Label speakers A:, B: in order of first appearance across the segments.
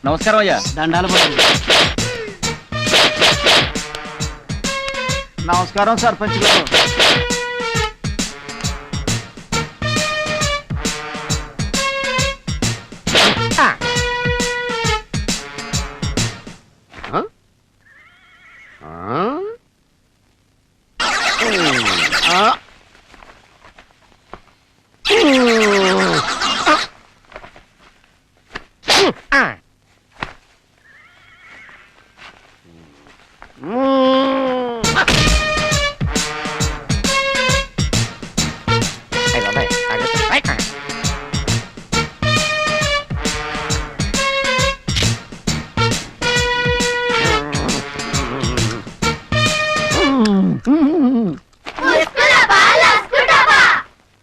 A: నమస్కారం అయ్యా.
B: దండాలు పడండి. నమస్కారం సర్పంచ్ గారు.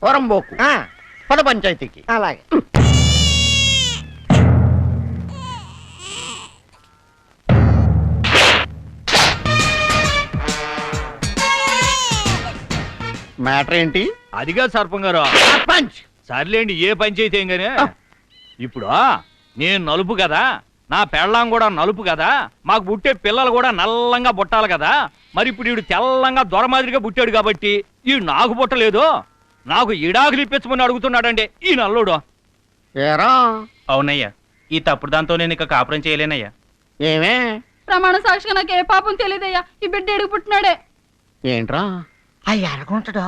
C: పొరంబోకు పద పంచాయతీకి.
D: అలాగే.
C: మ్యాటర్ ఏంటి?
A: అదిగా సర్పం గారు.
C: సర్పంచ్
A: సర్లేండి, ఏ పంచాయతీ ఏం గానీ ఇప్పుడు నేను నలుపు కదా, నా పెళ్ళాం కూడా నలుపు కదా, మాకు పుట్టే పిల్లలు కూడా నల్లంగా పుట్టాలి కదా. మరి ఇప్పుడు వీడు తెల్లంగా దొర మాదిరిగా పుట్టాడు కాబట్టి ఈ నాకు పుట్టలేదు, నాకు ఇడాకులు ఇప్పించమని అడుగుతున్నాడండి ఈ నల్లుడు.
C: ఏరా?
E: అవునయ్యా, ఈ తప్పుడు దాంతో నేను ఇక కాపురం చేయలేనయ్యా.
C: ఏమే?
F: ప్రమాణ సాక్షిగా నాకు ఏ పాపం తెలియదయ్యా, ఈ బిడ్డ ఎడుగు పుట్టినాడే.
C: ఏంట్రా?
D: ఆ ఎరగుంటాడు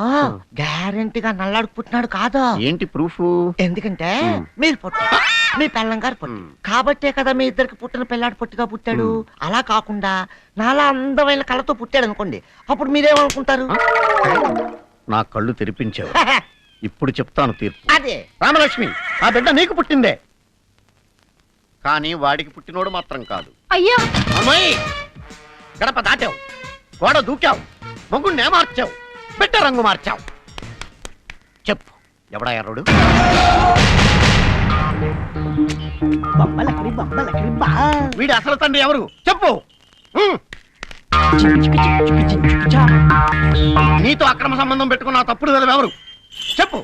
D: గ్యారెంటీగా నల్లాడు పుట్టినాడు కాదు.
C: ఏంటి ప్రూఫ్?
D: ఎందుకంటే మీరు పుట్టారు, మీ పెళ్ళం గారు పుట్టారు కాబట్టే కదా మీ ఇద్దరికి పుట్టిన పిల్లాడు పొట్టిగా పుట్టాడు. అలా కాకుండా నాలా అందమైన కళ్ళతో పుట్టాడు అనుకోండి, అప్పుడు మీరేమనుకుంటారు?
C: నా కళ్ళు తెరిపించావు. ఇప్పుడు చెప్తాను తీర్పు.
D: అదే
C: రామలక్ష్మి, ఆ బిడ్డ నీకు పుట్టిందే, కానీ వాడికి పుట్టినోడు మాత్రం కాదు.
F: అయ్యా
C: అమ్మాయి, గడప దాటావు, గోడ దూకావు, మొగుణ్ణే మార్చావు, బిడ్డ రంగు మార్చావు. చెప్పు, ఎవడా ఎర్రుడు? వీడి అసలు తండ్రి ఎవరు? చెప్పు. నీతో అక్రమ సంబంధం పెట్టుకున్న ఆ తప్పుడు వెదవ ఎవరు? చెప్పు.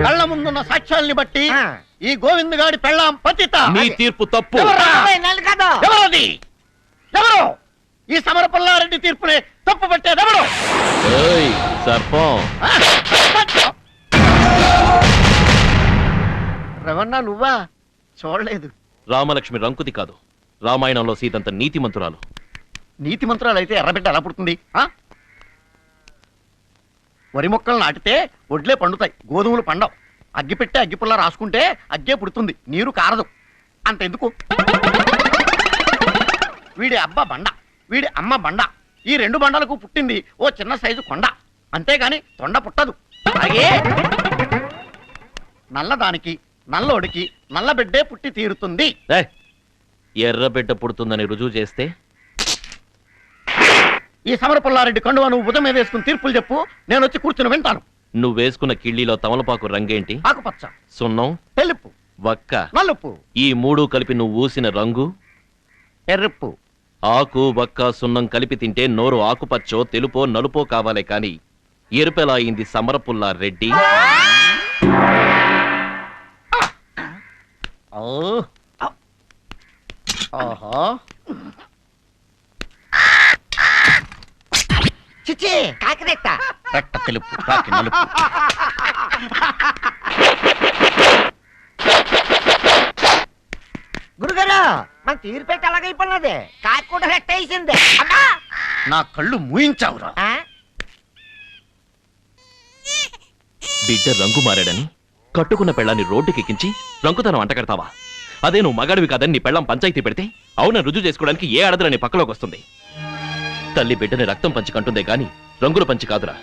C: కళ్ళ ముందున్న సాక్ష్యాల్ని బట్టి ఈ గోవింద్ గాడి పెళ్ళాం పతిత.
A: నీ తీర్పు తప్పు.
C: ఎవరది? ఎవరు ఈ సమర పుల్లారెడ్డి తీర్పునే తప్పు పట్టేదెవరు?
A: సర్పం,
C: రవణ నువ్వా? చూడలేదు.
G: రామలక్ష్మి రంకుతి కాదు, రామాయణంలో సీతంత నీతిమంతురాలు.
C: నీతి మంత్రాలు అయితే ఎర్రబిడ్డ ఎలా పుడుతుంది? వరి మొక్కలు నాటితే ఒడ్లే పండుతాయి, గోధుమలు పండవు. అగ్గి పెట్టే అగ్గిపుల్ల రాసుకుంటే అగ్గే పుడుతుంది, నీరు కారదు. అంతెందుకు, వీడి అబ్బ బండ, వీడి అమ్మ బండ, ఈ రెండు బండలకు పుట్టింది ఓ చిన్న సైజు కొండ, అంతేగాని తొండ పుట్టదు. అలాగే నల్లదానికి నల్లోడికి నల్ల బిడ్డే పుట్టి తీరుతుంది.
G: ఎర్ర బిడ్డ పుడుతుందని రుజువు చేస్తే
C: ఈ సమర పుల్లారెడ్డి కండువా నువ్వు ఉదయం మీద వేసుకుని తీర్పులు చెప్పు, నేను వచ్చి కూర్చుని వింటాను.
G: నువ్వేసుకున్న కిళ్ళీలో తమలపాకు రంగేంటి?
C: ఆకుపచ్చ,
G: సున్నం,
C: తెలుపు,
G: వక్క,
C: నలుపు.
G: ఈ మూడు కలిపి నువ్వు ఊసిన రంగు
C: ఎర్రపు.
G: ఆకు, వక్క, సున్నం కలిపి తింటే నోరు ఆకుపచ్చో తెలుపో నలుపో కావాలే కాని ఎరుపెలా అయింది సమరపుల్లా రెడ్డి?
D: చిచ్చి కాకిరెట్ట
C: రెట్ట తెలుపు, కాకి నలుపు.
D: గురుగారు మన తీరు పెట్టి అలాగైపోయినది, కాకి కూడా రెట్ట వేసింది.
C: నా కళ్ళు మూయించావురా.
G: బిడ్డ రంగు మారాడని కట్టుకున్న పెళ్ళాన్ని రోడ్డుకెక్కించి రంకుతనం అంటగడతావా? అదే నువ్వు మగాడివి కాదని నీ పెళ్ళం పంచాయతీ పెడితే అవునని రుజువు చేసుకోవడానికి ఏ ఆడదరని పక్కలోకి వస్తుంది. తల్లి బిడ్డని రక్తం పంచి కంటుందే గాని రంగుల పంచి కాదురా.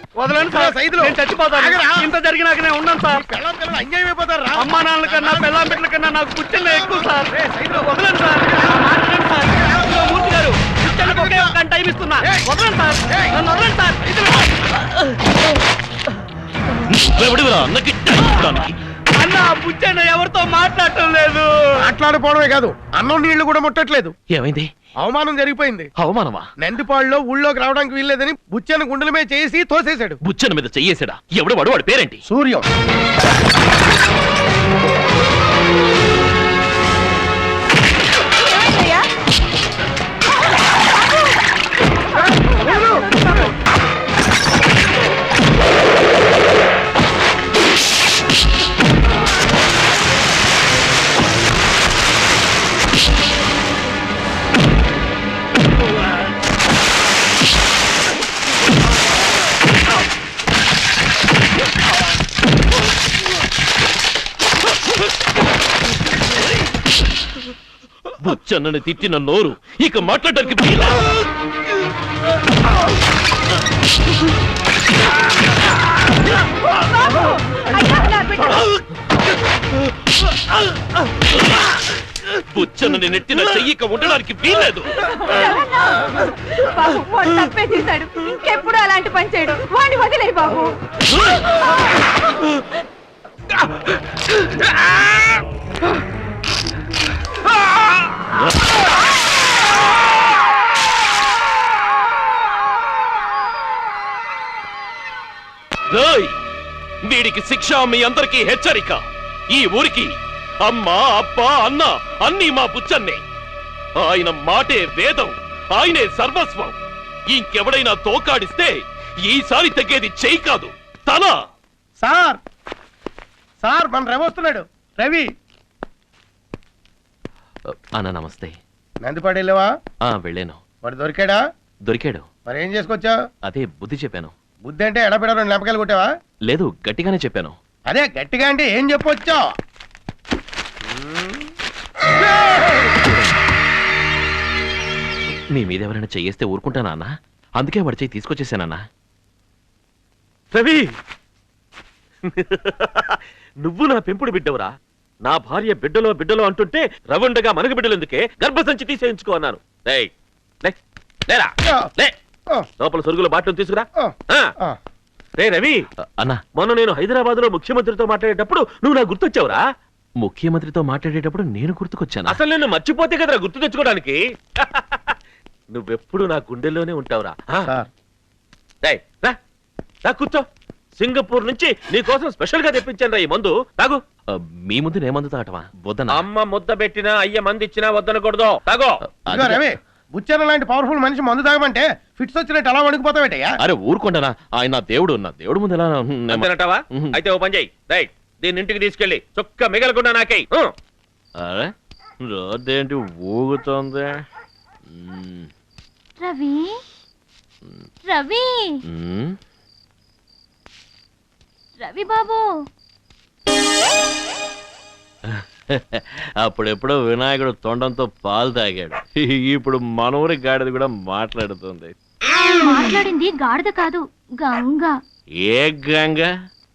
A: ఇంత జరిగినాక నేను ఉన్నాను సార్. అమ్మా నాన్నల కన్నా పెళ్ళాం బిడ్డల కన్నా నాకు పుట్టిన ఎక్కువ సార్. వదలండి సార్, మూర్తి గారు టైం ఇస్తున్నా. వదలండి సార్, నన్ను వదలండి సార్. అన్న బుచ్చన్న ఎవరితో మాట్లాడటం లేదు.
C: మాట్లాడిపోవడమే కాదు, అన్నం నీళ్లు కూడా ముట్టట్లేదు.
G: ఏమైంది?
C: అవమానం జరిగిపోయింది.
G: అవమానమా?
C: నందిపాడులో ఊళ్ళోకి రావడానికి వీల్లేదని బుచ్చన్న గుండెల మీద చేసి తోసేశాడు.
G: బుచ్చన మీద చెయ్యేసాడా? ఎవడు వాడు? వాడి పేరేంటి?
C: సూర్యం.
G: బుచ్చన్నని తిట్టిన నోరు ఇక మాట్లాడడానికి వీలు. బుచ్చన్నని నెట్టిన చెయ్యిక ఉండడానికి వీల్లేదు.
F: బాబు వాడు తప్పే చేశాడు, ఇంకెప్పుడు అలాంటి పని చేయడు. వాడిని వదిలేయ్ బాబు.
G: రేయ్, వీడికి శిక్ష మీ అందరికీ హెచ్చరిక. ఈ ఊరికి అమ్మ అప్ప అన్న అన్నీ మా బుచ్చన్నే. ఆయన మాటే వేదం, ఆయనే సర్వస్వం. ఇంకెవడైనా తోకాడిస్తే ఈసారి తగ్గేది చెయ్యి కాదు, తల.
C: సార్ సార్ మన రవి వస్తున్నాడు. రవి
G: అన్న నమస్తే.
C: నందిపాడు వెళ్ళావా?
G: వెళ్ళాను.
C: వాడు దొరికాడా?
G: దొరికాడు.
C: మరి ఏం చేసుకొచ్చా?
G: అదే బుద్ధి చెప్పాను.
C: బుద్ధి అంటే ఎడబెడ రెండు లెంపకాయలు కొట్టావా?
G: లేదు, గట్టిగానే చెప్పాను.
C: అదే గట్టిగా అంటే ఏం చెప్పొచ్చా?
G: మీ మీద ఎవరైనా చెయ్యేస్తే ఊరుకుంటానా అన్న? అందుకే వాడి చెయ్యి తీసుకొచ్చేసానన్నా.
H: రవి, నువ్వు నా పెంపుడు బిడ్డవురా. నా భార్య బిడ్డలో బిడ్డలో అంటుంటే రవుండగా మనకు బిడ్డలు ఎందుకే, గర్భసంచి తీసేయించుకో అన్నాను. రేయ్, లే, లేరా, లే. లోపల సొరుగుల బాటలు తీసుకురా. రే రవి,
G: అన్నా,
H: మొన్న నేను హైదరాబాద్ లో ముఖ్యమంత్రితో మాట్లాడేటప్పుడు నువ్వు నా గుర్తొచ్చావురా.
G: ముఖ్యమంత్రితో మాట్లాడేటప్పుడు నేను గుర్తుకొచ్చాను.
H: అసలు నేను మర్చిపోతే కదరా గుర్తు తెచ్చుకోవడానికి. నువ్వెప్పుడు నా గుండెల్లోనే ఉంటావురా. రేయ్, రా, రా కూర్చో. సింగపూర్ నుంచి నీ కోసం స్పెషల్ గా తెప్పించాను రా ఈ మందు. తాగు.
G: మీ ముందు నే మందు తాగటమా? వద్దన్నా.
H: అమ్మ ముద్ద పెట్టినా అయ్య మంది ఇచ్చినా వద్దనకూడదు. తాగో.
C: రవి, బుచ్చన్న లాంటి పవర్ఫుల్ మనిషి మందు తాగమంటే ఫిట్స్ వచ్చినట్టు అలా వణికిపోతావేటయ్యా?
G: అరే ఊరుకుంటానా, ఆయన నా దేవుడు. నా దేవుడు ముందు ఎలా
H: అంతేనంటావా? అయితే ఓ పని చేయి. రైట్, దీన్ని ఇంటికి తీసుకెళ్ళి చుక్క మిగలకుండా నాకై.
G: అరే రోడ్డేంటి ఊగుతోంది?
I: రవి, రవి, రవి బాబు.
G: అప్పుడెప్పుడో వినాయకుడు తొండంతో పాలు తాగాడు. ఇప్పుడు మనూరి గాడిద కూడా మాట్లాడుతుంది.
I: మాట్లాడింది గాడిద కాదు, గంగ.
G: ఏ గంగ?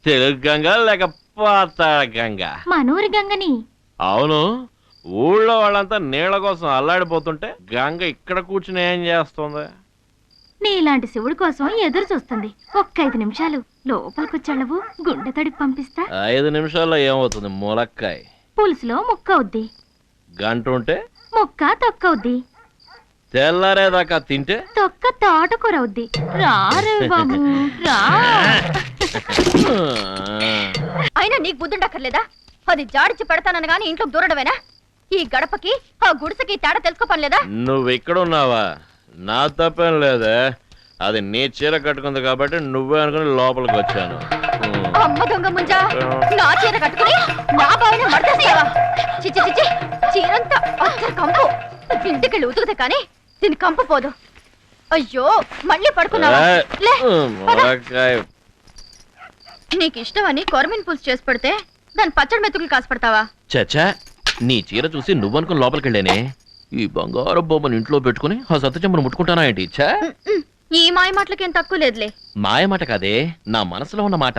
G: తెలుగు గంగ లేక పాతాళ గంగ?
I: మనూరి గంగని.
G: అవును, ఊళ్ళో వాళ్ళంతా నీళ్ల కోసం అల్లాడిపోతుంటే గంగ ఇక్కడ కూర్చుని ఏం చేస్తుంది?
I: నీలాంటి శివుడి కోసం ఎదురు చూస్తుంది. ఒక్క 5 నిమిషాలు లోపలికొచ్చాళ్ళవు, గుండె తడిపి పంపిస్తా.
G: 5 నిమిషాల్లో ఏమవుతుంది? ములక్కాయ
I: పులుసులో ముక్క అవుద్ది,
G: గంట ఉంటే
I: ముక్క తొక్క అవుద్ది,
G: తెల్లారేదాకా తింటే
I: తొక్క తోటకూర అవుద్ది. రా రవి బాబు, రా.
F: అయినా నీకు బుద్ధుండక్కర్లేదా? అది జాడిచి పెడతానని గాని ఇంట్లో దూరడమేనా? ఈ గడపకి ఆ గుడిసెకి తేడా తెలుసుకోపనిలేదా?
G: నువ్వు ఇక్కడ ఉన్నావా? నా తప్పేం లేదే. అది నీ చీర కట్టుకుంది కాబట్టి నువ్వే అనుకుని లోపలికి వచ్చాను.
F: అమ్మ దొంగ ముంజా, నా చీర కట్టుకుని నా బావిని మడతేస్తావా? చిచ్చి చిచ్చి, చీరంతా అత్తరు కంపు. ఇంటికెళ్ళి ఉతుకుతే కానీ దీని కంపు పోదు. అయ్యో, మళ్ళీ పడుకున్నావా? లే, పద. నీకు ఇష్టమని కొరమీన్ పులుసు చేసి పెడితే దాని పచ్చడి మెతుకులు కాసి పెడతావా?
G: చచ్చా, నీ చీర చూసి నువ్వనుకుని లోపలికి వెళ్ళానే. ఈ బంగారు బొమ్మను ఇంట్లో పెట్టుకుని ఆ సత్తుచెంబను ముట్టుకుంటానా ఏంటి? ఇచ్చా,
F: ఈ మాయ మాటలకేం తక్కువ లేదులే.
G: మాయ మాట కాదే, నా మనసులో ఉన్న మాట.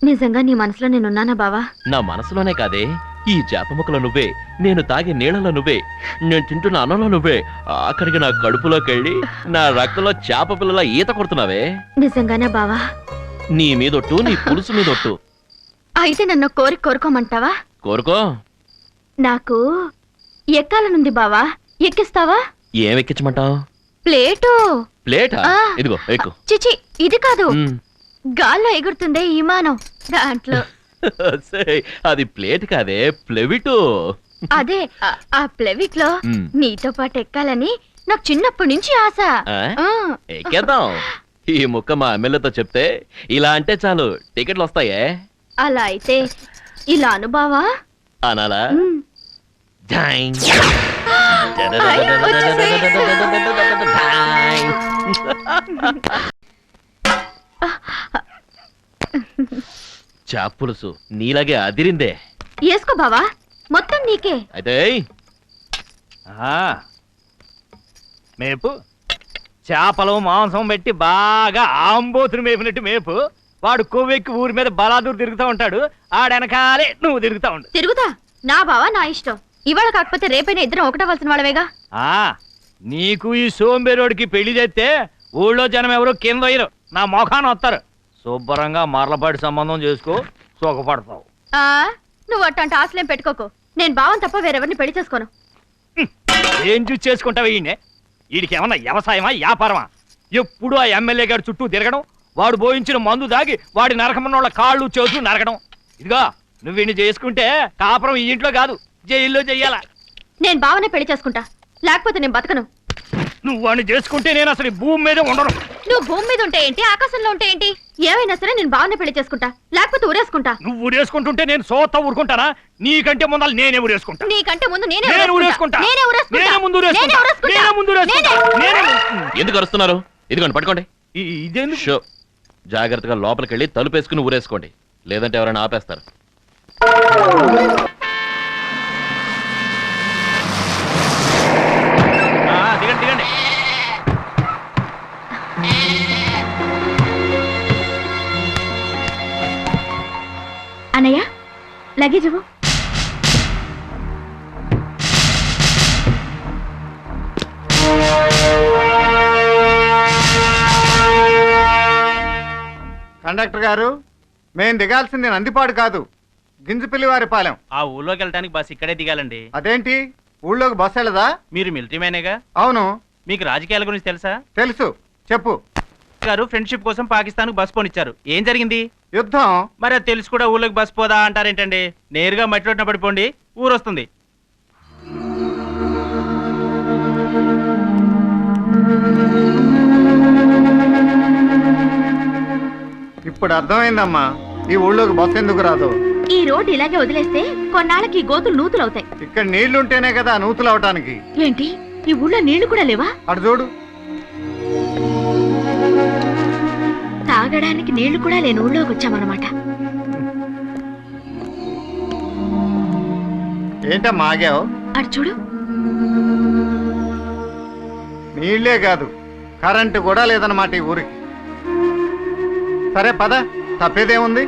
F: నిజంగా నీ మనసులో నేనున్నానా బావా?
G: నా మనసులోనే కాదే, ఈ చేప ముక్కలో నువ్వే, నేను తాగే నీళ్ళలో నువ్వే, నేను తింటున్న అన్నంలో నువ్వే, ఆఖరికి నా కడుపులోకి వెళ్ళి నా రక్తంలో చేప పిల్లల ఈత కొడుతున్నావే.
F: నిజంగానే బావా?
G: నీ మీదొట్టు, నీ పులుసు మీదొట్టు.
F: అయితే నన్ను కోరుకోమంటావా?
G: కోరుకో.
F: నాకు ఎక్కాలనుంది బావా, ఎక్కిస్తావా?
G: ఏం ఎక్కించమంటావు?
F: ప్లేటు.
G: ప్లేటా?
F: ఆ.
G: ఇదిగో ఎక్కు.
F: చిచి, ఇది కాదు,
G: మ్.
F: గాల్లో ఎగురుతుందే విమానం, దాంట్లో.
G: సేయ్, అది ప్లేట్ కాదే, ప్లెవిటు.
F: అదే ఆ ప్లెవిట్ లో
G: మ్.
F: నీతో పాటు ఎక్కాలని నాకు చిన్నప్పటి నుంచి ఆశ.
G: ఆ?
F: ఆ.
G: ఎక్కేద్దాం. ఈ ముక్క మా ఎమ్మెల్యేతో చెప్తే ఇలా అంటే చాలు టికెట్లు వస్తాయే.
F: అలా అయితే ఇలా అనుబావా?
G: అనాలా? డాయింగ్. చాపులుసు నీలాగే అదిరిందే.
F: వేసుకో బావా, మొత్తం నీకే.
G: అయితే
A: ఆ, మేపు చేపలు మాంసం పెట్టి బాగా ఆంబోతులు మేపినట్టు మేపు. వాడు కొవ్వెక్కి ఊరి మీద బలాదూరు తిరుగుతూ ఉంటాడు, ఆడెనకాలే నువ్వు తిరుగుతా ఉండు.
F: తిరుగుతా? నా బావా నా ఇష్టం. ఇవాళ కాకపోతే రేపైనా ఇద్దరం ఒకటవలసిన వాళ్ళవేగా.
A: ఆ నీకు ఈ సోంబేరోడికి పెళ్లి చేస్తే ఊళ్ళో జనం ఎవరు కింద వేయరు, నా మొఖాన వస్తారు. శుభ్రంగా మరలపాటి సంబంధం చేసుకో, సుఖపడతావు.
F: ఆ నువ్వు అట్టంటే ఆశలేం పెట్టుకోకు. నేను బావని తప్ప వేరెవరిని పెళ్లి చేసుకోను.
A: ఏం చూసి చేసుకుంటావు ఈయనే? వీడికి ఏమన్నా వ్యవసాయమా వ్యాపారమా? ఎప్పుడు ఆ ఎమ్మెల్యే గారి చుట్టూ తిరగడం, వాడు బోయించిన మందు దాగి వాడి నరకమన్నోళ్ళ కాళ్ళు చేతులు నరకడం. ఇదిగా నువ్వు వీడిని చేసుకుంటే కాపురం ఈ ఇంట్లో కాదు, జైల్లో చెయ్యాలా.
F: నేను బావనే పెళ్లి చేసుకుంటా, లేకపోతే నేను బతకను.
A: నువ్వు వాడిని చేసుకుంటే నేను అసలు ఈ భూమి మీదే ఉండను.
F: నువ్వు భూమి మీద ఉంటే ఏంటి, ఆకాశంలో ఉంటే ఏంటి, ఏమైనా సరే నేను బావనే పెళ్లి చేసుకుంటా, లేకపోతే ఊరేసుకుంటా.
A: నువ్వు ఊరేసుకుంటుంటే నేను సోత ఊరుకుంటానా? నీకంటే ముందు నేనే ఊరేసుకుంటా.
F: నీకంటే ముందు నేనే
A: నేను
F: ఊరేసుకుంటా.
A: ఊరేసుకుంటా.
F: నేనే ఊరేసుకుంటా.
A: నేనే ముందు ఊరేసుకుంటా.
F: నేనే ఊరేసుకుంటా.
A: నేనే ముందు ఊరేసుకుంటా.
F: నేనే.
A: నేనే.
G: ఎందుకు అరుస్తున్నారు? ఇదిగోండి పట్టుకోండి.
A: ఇదేందుకు?
G: షో జాగ్రత్తగా లోపలికి వెళ్ళి తలుపేసుకుని ఊరేసుకోండి, లేదంటే ఎవరైనా ఆపేస్తారు.
A: దిగండి దిగండి.
I: అన్నయ్య లగేజ్ ఇవ్వు.
B: కండక్టర్ గారు, మేం దిగాల్సింది నందిపాడు కాదు, గింజపిల్లివారిపాలెం.
E: ఆ ఊళ్ళోకి వెళ్ళడానికి బస్ ఇక్కడే దిగాలండి.
B: అదేంటి, ఊళ్ళోకి బస్సు వెళ్ళదా?
E: మీరు మిలిటరీ మ్యానేగా?
B: అవును
E: మీకు రాజకీయాల గురించి తెలుసా?
B: తెలుసు, చెప్పు.
E: గారు ఫ్రెండ్షిప్ కోసం పాకిస్తాన్ బస్ పోనిచ్చారు. ఏం జరిగింది?
B: యుద్ధం.
E: మరి అది తెలుసు కూడా ఊళ్ళోకి బస్ పోదా అంటారేంటండి? నేరుగా మట్టిలోన పడిపోండి, ఊరు వస్తుంది.
B: ఇప్పుడు అర్థమైందమ్మా ఈ ఊళ్ళోకి బస్సు ఎందుకు రాదు.
I: ఈ రోడ్డు ఇలాగే వదిలేస్తే కొన్నాళ్ళకి గోతులు నూతులవుతాయి.
B: ఇక్కడ నీళ్లుంటేనే కదా నూతులు అవటానికి.
I: ఏంటి ఈ ఊళ్ళో నీళ్లు కూడా లేవా?
B: అటు చూడు.
I: తాగడానికి నీళ్లు కూడా లేని ఊళ్ళోకి వచ్చామన్నమాట.
B: ఏంటమ్మా ఆగావు?
I: అటు చూడు.
B: నీళ్లే కాదు, కరెంటు కూడా లేదన్నమాట ఈ ఊరికి. సరే పద, తప్పేదేముంది.